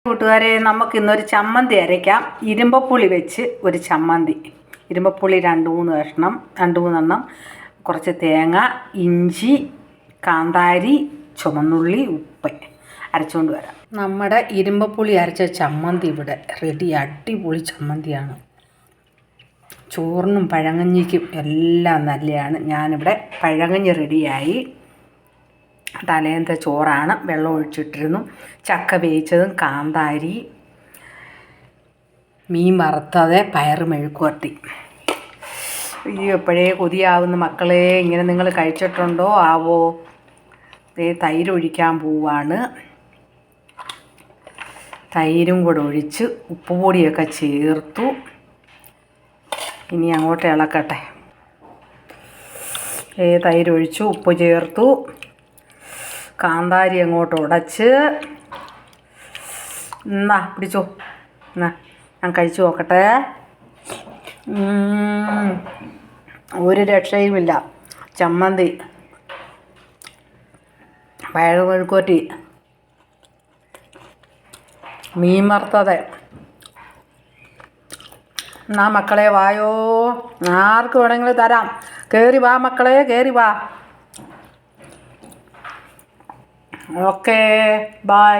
കൂട്ടുകാരെ, നമുക്കിന്നൊരു ചമ്മന്തി അരയ്ക്കാം. ഇരുമ്പപ്പുളി വെച്ച് ഒരു ചമ്മന്തി. ഇരുമ്പപ്പുളി 2-3 കഷ്ണം, 2-3 കുറച്ച് തേങ്ങ, ഇഞ്ചി, കാന്താരി, ചുവന്നുള്ളി, ഉപ്പ് അരച്ചുകൊണ്ട് വരാം. നമ്മുടെ ഇരുമ്പപ്പുളി അരച്ച ചമ്മന്തി ഇവിടെ റെഡി. അടിപൊളി ചമ്മന്തിയാണ്. ചോറിനും പഴങ്കഞ്ഞിക്കും എല്ലാം നല്ലതാണ്. ഞാനിവിടെ പഴങ്കഞ്ഞി റെഡിയായി. തലേന്നത്തെ ചോറാണ്, വെള്ളം ഒഴിച്ചിട്ടിരുന്നു. ചക്ക വേവിച്ചതും, കാന്താരി, മീൻ വറുത്തത്, പയറ് മെഴുക്കുവരട്ടി. അയ്യോ, എപ്പോഴേ കൊതിയാവുന്ന മക്കളെ. ഇങ്ങനെ നിങ്ങൾ കഴിച്ചിട്ടുണ്ടോ ആവോ? തൈര് ഒഴിക്കാൻ പോവാണ്. തൈരും കൂടെ ഒഴിച്ച് ഉപ്പുപൊടിയൊക്കെ ചേർത്തു. ഇനി അങ്ങോട്ട് ഇളക്കട്ടെ. തൈര് ഒഴിച്ചു, ഉപ്പ് ചേർത്തു, കാന്താരി അങ്ങോട്ട് ഉടച്ച്. എന്നാ പിടിച്ചോ, എന്നാ ഞാൻ കഴിച്ചു നോക്കട്ടെ. ഒരു രക്ഷയുമില്ല. ചമ്മന്തി, പയറ് മെഴുക്കുവരട്ടി, മീൻ വറുത്തത്. എന്നാ മക്കളെ വായോ, ആർക്ക് വേണമെങ്കിലും തരാം. കയറി വാ മക്കളെ, കയറി വാ. Okay, by.